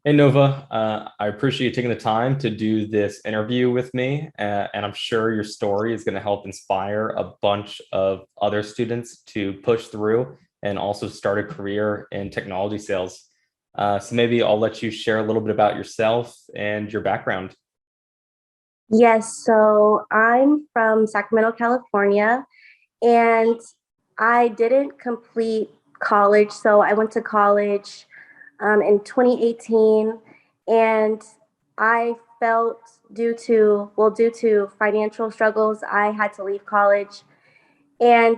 Hey Nova, I appreciate you taking the time to do this interview with me, and I'm sure your story is going to help inspire a bunch of other students to push through and also start a career in technology sales. So maybe I'll let you share a little bit about yourself and your background. Yes, so I'm from Sacramento, California, and I didn't complete college. So I went to college in 2018, and I felt due to financial struggles, I had to leave college. And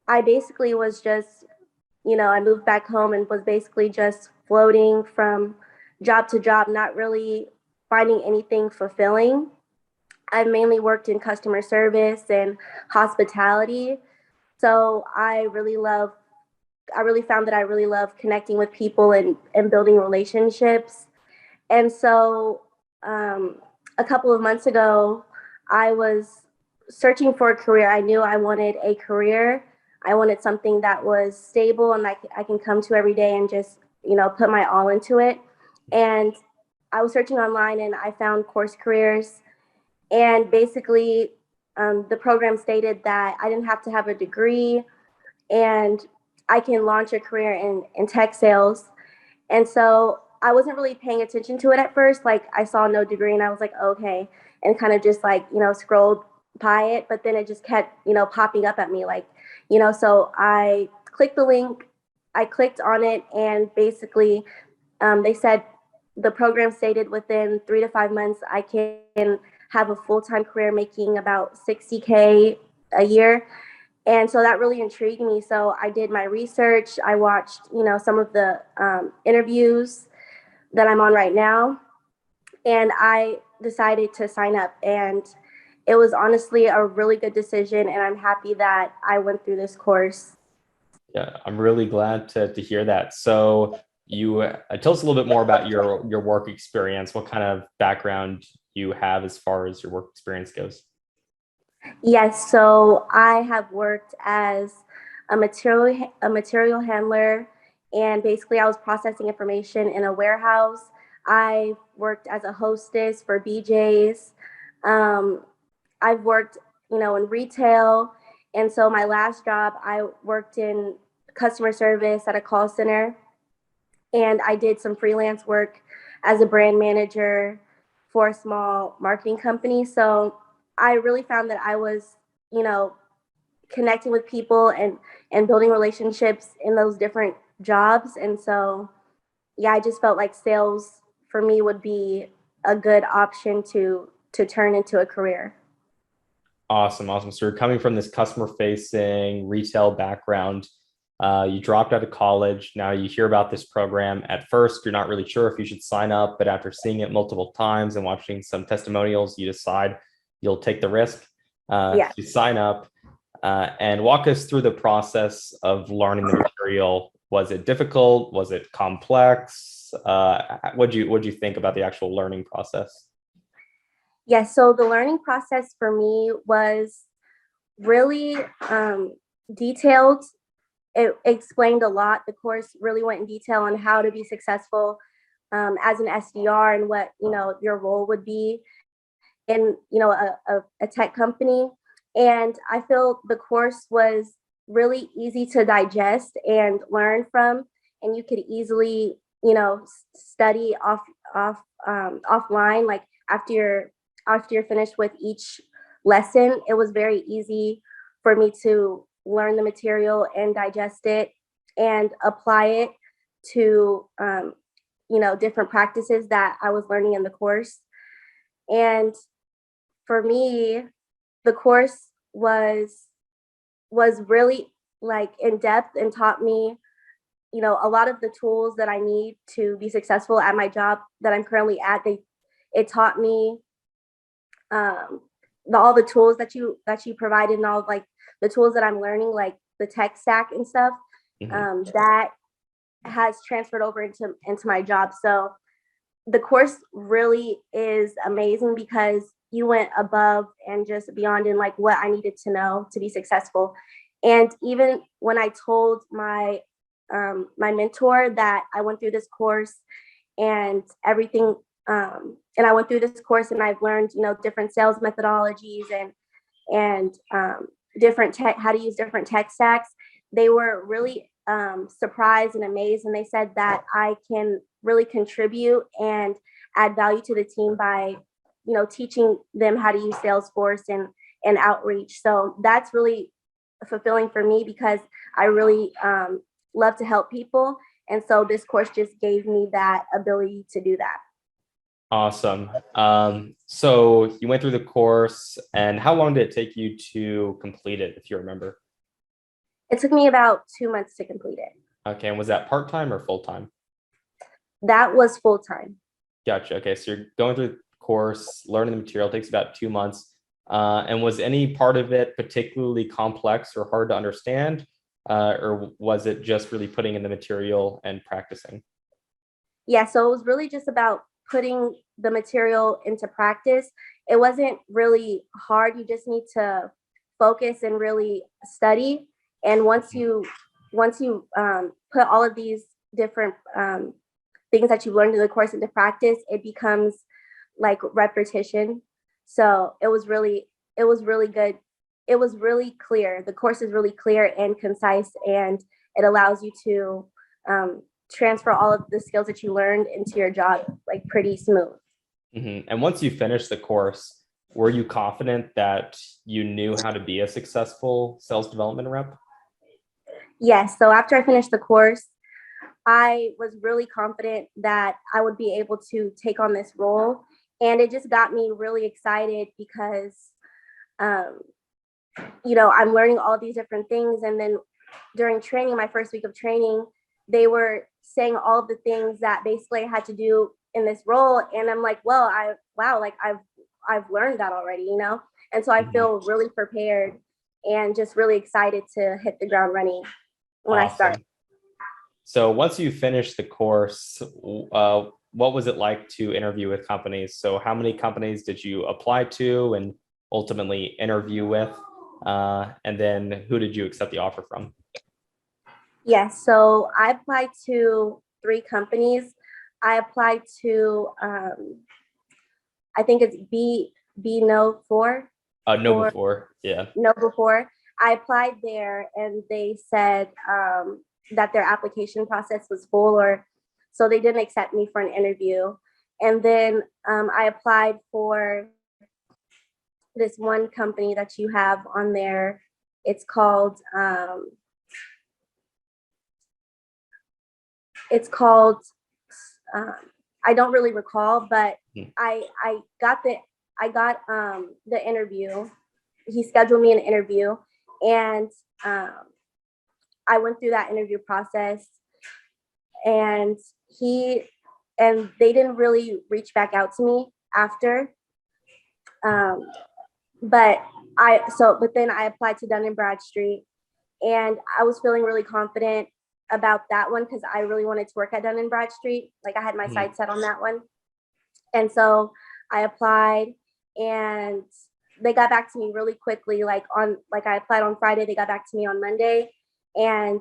I basically was just, I moved back home and was basically just floating from job to job, not really finding anything fulfilling. I've mainly worked in customer service and hospitality. So I really found that I really love connecting with people and building relationships. And so a couple of months ago, I was searching for a career. I knew I wanted a career. I wanted something that was stable and I can come to every day and just, put my all into it. And I was searching online and I found course careers, and basically, the program stated that I didn't have to have a degree and I can launch a career in tech sales. And so I wasn't really paying attention to it at first. Like I saw no degree and I was like, okay, and kind of just like, scrolled by it. But then it just kept, popping up at me like, so I clicked the link, I clicked on it, and basically they said the program stated within 3 to 5 months I can have a full time career making about 60K a year. And so that really intrigued me. So I did my research. I watched, some of the interviews that I'm on right now, and I decided to sign up. And it was honestly a really good decision. And I'm happy that I went through this course. Yeah, I'm really glad to hear that. So you tell us a little bit more about your work experience. What kind of background you have as far as your work experience goes? Yes, so I have worked as a material handler, and basically I was processing information in a warehouse. I worked as a hostess for BJ's. Um, I've worked, in retail, and so my last job I worked in customer service at a call center, and I did some freelance work as a brand manager for a small marketing company. So I really found that I was, you know, connecting with people and building relationships in those different jobs. And so yeah, I just felt like sales for me would be a good option to turn into a career. Awesome, awesome. So you're coming from this customer facing retail background. You dropped out of college. Now you hear about this program. At first, you're not really sure if you should sign up, but after seeing it multiple times and watching some testimonials, you decide you'll take the risk Yeah. to sign up and walk us through the process of learning the material. Was it difficult? Was it complex? What'd you think about the actual learning process? Yeah, so the learning process for me was really detailed. It explained a lot. The course really went in detail on how to be successful as an SDR and what your role would be in a tech company. And I feel the course was really easy to digest and learn from, and you could easily study offline, like after you're finished with each lesson. It was very easy for me to learn the material and digest it and apply it to different practices that I was learning in the course. And for me, the course was really like in depth and taught me, a lot of the tools that I need to be successful at my job that I'm currently at. It taught me um, all the tools that you provided, and all like the tools that I'm learning, like the tech stack and stuff. Mhm. That has transferred over into my job. So the course really is amazing because you went above and just beyond in like what I needed to know to be successful. And even when I told my mentor that I went through this course, and everything. And I went through this course and I've learned, different sales methodologies and different tech, how to use different tech stacks. They were really surprised and amazed, and they said that I can really contribute and add value to the team by, teaching them how to use Salesforce and outreach. So that's really fulfilling for me because I really love to help people. And so this course just gave me that ability to do that. Awesome. So you went through the course, and how long did it take you to complete it, if you remember? It took me about 2 months to complete it. Okay, and was that part-time or full-time? That was full time. Gotcha. Okay, so you're going through the course, learning the material takes about 2 months. And was any part of it particularly complex or hard to understand? Or was it just really putting in the material and practicing? Yeah, so it was really just about putting the material into practice. It wasn't really hard. You just need to focus and really study. And once you put all of these different things that you learned in the course into practice, it becomes like repetition. So it was really good. It was really clear. The course is really clear and concise, and it allows you to transfer all of the skills that you learned into your job like pretty smooth. And once you finished the course, were you confident that you knew how to be a successful sales development rep? Yes. So after I finished the course, I was really confident that I would be able to take on this role. And it just got me really excited because, um, I'm learning all these different things. And then during training, my first week of training, they were saying all of the things that basically I had to do in this role. And I'm like, well, wow, like I've learned that already. And so I feel really prepared and just really excited to hit the ground running when I start. Awesome. So once you finished the course, what was it like to interview with companies? So how many companies did you apply to and ultimately interview with? And then who did you accept the offer from? Yes, so I applied to 3 companies. I applied to I think it's B No 4 No or before. Yeah. No Before. I applied there and they said that their application process was full, or so they didn't accept me for an interview. And then I applied for this one company that you have on there. It's called it's called I don't really recall, but I got the interview. He scheduled me an interview, and I went through that interview process, and they didn't really reach back out to me after. But then I applied to Dun Bradstreet, and I was feeling really confident about that one because I really wanted to work at Dun Bradstreet. Like I had my sights set on that one. And so I applied, and they got back to me really quickly. Like I applied on Friday, they got back to me on Monday, and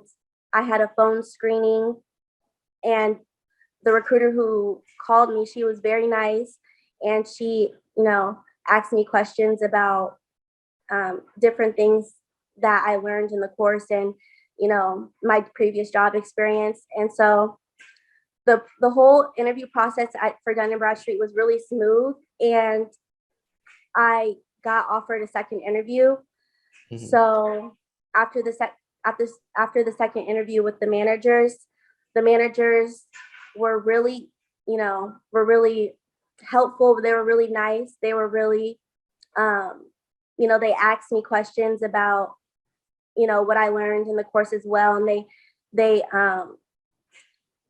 I had a phone screening, and the recruiter who called me, she was very nice, and she, asked me questions about different things that I learned in the course and, my previous job experience. And so the whole interview process for Dun & Bradstreet was really smooth, and I got offered a second interview. So after the second interview with the managers were really, were really helpful. They were really nice. They were really, they asked me questions about, what I learned in the course as well. And they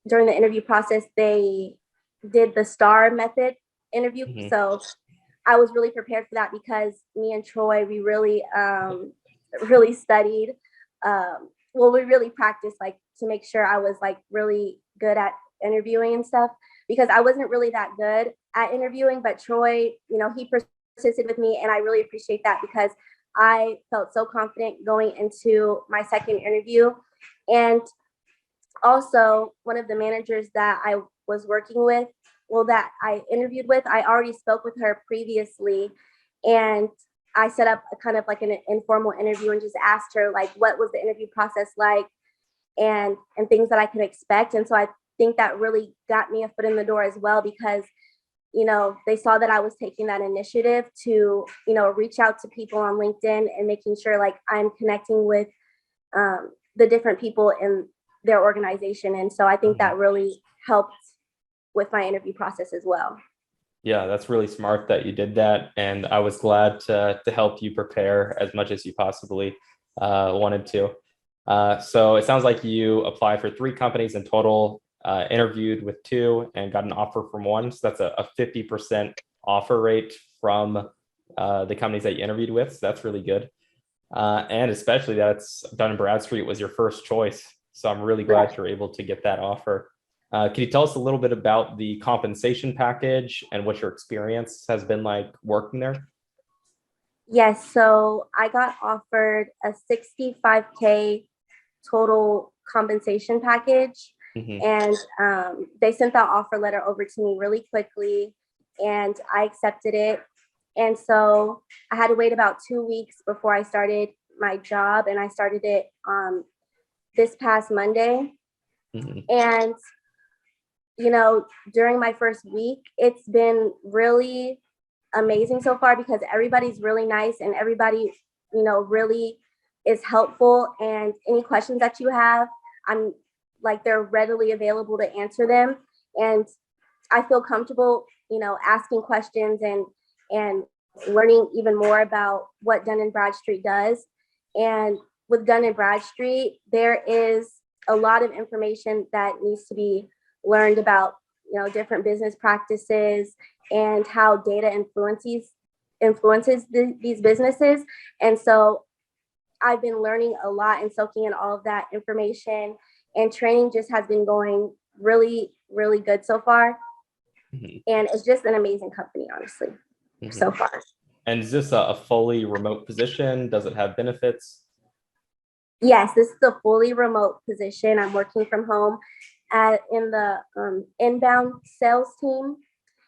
during the interview process, they did the STAR method interview. So I was really prepared for that because me and Troy, we really, really studied. We really practiced like to make sure I was like really good at interviewing and stuff, because I wasn't really that good at interviewing, but Troy, he persisted with me, and I really appreciate that because I felt so confident going into my second interview. And also one of the managers that I was working with, that I interviewed with, I already spoke with her previously, and I set up a kind of like an informal interview and just asked her like what was the interview process like, and things that I could expect. And so I think that really got me a foot in the door as well, because they saw that I was taking that initiative to reach out to people on LinkedIn and making sure like I'm connecting with the different people in their organization. And so I think that really helped with my interview process as well. Yeah, that's really smart that you did that. And I was glad to help you prepare as much as you possibly wanted to. So it sounds like you applied for 3 companies in total, interviewed with 2 and got an offer from 1. So that's a 50% offer rate from the companies that you interviewed with. So that's really good. And especially that's Dun Bradstreet was your first choice. So I'm really glad you're able to get that offer. Can you tell us a little bit about the compensation package and what your experience has been like working there? Yes, so I got offered a 65K total compensation package. And they sent that offer letter over to me really quickly, and I accepted it. And so I had to wait about 2 weeks before I started my job, and I started it this past Monday. And during my first week, it's been really amazing so far, because everybody's really nice and everybody really is helpful, and any questions that you have, I'm like, they're readily available to answer them. And I feel comfortable asking questions and learning even more about what Dun Bradstreet does. And with Dun Bradstreet, there is a lot of information that needs to be learned about different business practices and how data influences these businesses. And so I've been learning a lot and soaking in all of that information, and training just has been going really, really good so far. And it's just an amazing company, honestly, so far. And is this a fully remote position? Does it have benefits? Yes, this is a fully remote position. I'm working from home in the inbound sales team.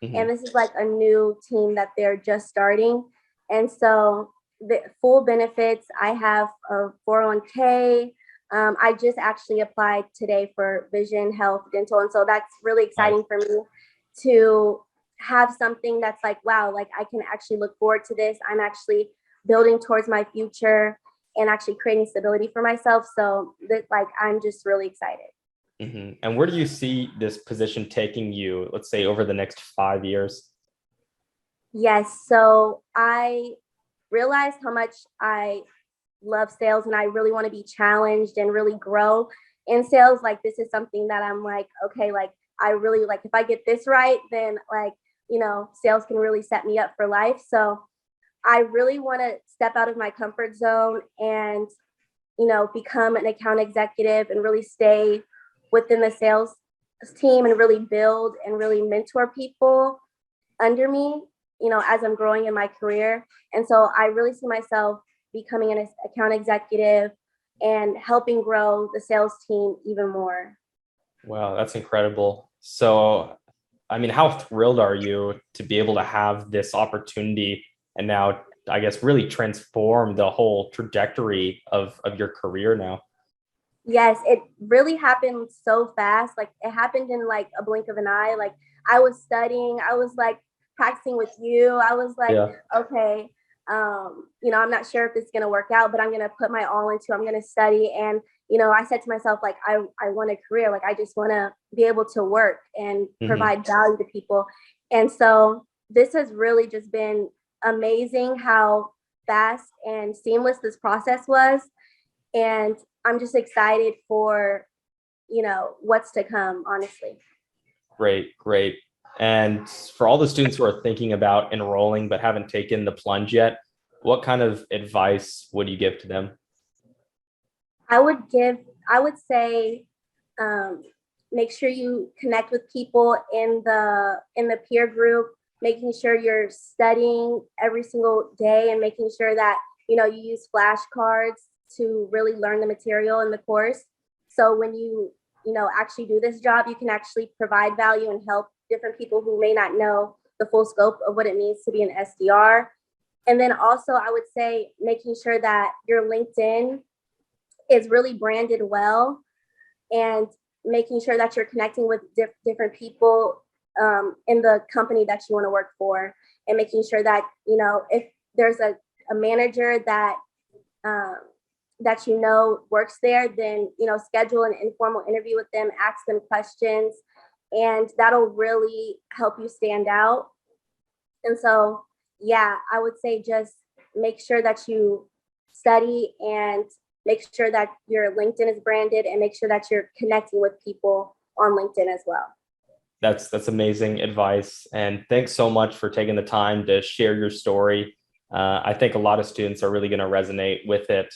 And this is like a new team that they're just starting. And so the full benefits, I have a 401k. I just actually applied today for vision, health, dental. And so that's really exciting for me to have something that's like, wow, like I can actually look forward to this. I'm actually building towards my future and actually creating stability for myself. So like, I'm just really excited. And where do you see this position taking you, let's say, over the next 5 years? Yes, so I realized how much I love sales, and I really want to be challenged and really grow in sales. Like, this is something that I'm like, okay, like I really like, if I get this right, then like, sales can really set me up for life. So I really want to step out of my comfort zone and, become an account executive and really stay within the sales team and really build and really mentor people under me, as I'm growing in my career. And so I really see myself becoming an account executive and helping grow the sales team even more. Wow, that's incredible. So, I mean, how thrilled are you to be able to have this opportunity and now, I guess, really transform the whole trajectory of your career now? Yes, it really happened so fast. Like, it happened in like a blink of an eye. Like, I was studying, I was like practicing with you. I was like, okay, I'm not sure if it's going to work out, but I'm going to put my all into, I'm going to study. And, I said to myself, like, I want a career. Like, I just want to be able to work and provide value to people. And so this has really just been amazing how fast and seamless this process was. And I'm just excited for, what's to come, honestly. Great, great. And for all the students who are thinking about enrolling but haven't taken the plunge yet, what kind of advice would you give to them? I would say, make sure you connect with people in the peer group, making sure you're studying every single day and making sure that, you use flashcards to really learn the material in the course. So when you actually do this job. You can actually provide value and help different people who may not know the full scope of what it means to be an SDR. And then also, I would say making sure that your LinkedIn is really branded well, and making sure that you're connecting with different people in the company that you want to work for, and making sure that, if there's a manager that works there, then, schedule an informal interview with them, ask them questions, and that'll really help you stand out. And so, yeah, I would say just make sure that you study, and make sure that your LinkedIn is branded, and make sure that you're connecting with people on LinkedIn as well. That's amazing advice. And thanks so much for taking the time to share your story. I think a lot of students are really going to resonate with it,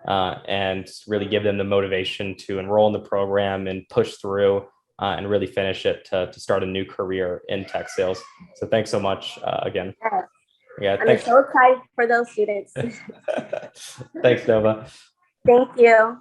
and really give them the motivation to enroll in the program and push through, and really finish it to start a new career in tech sales. So thanks so much again. Yes. Yeah, I'm thanks. so excited for those students. Thanks, Novah. Thank you.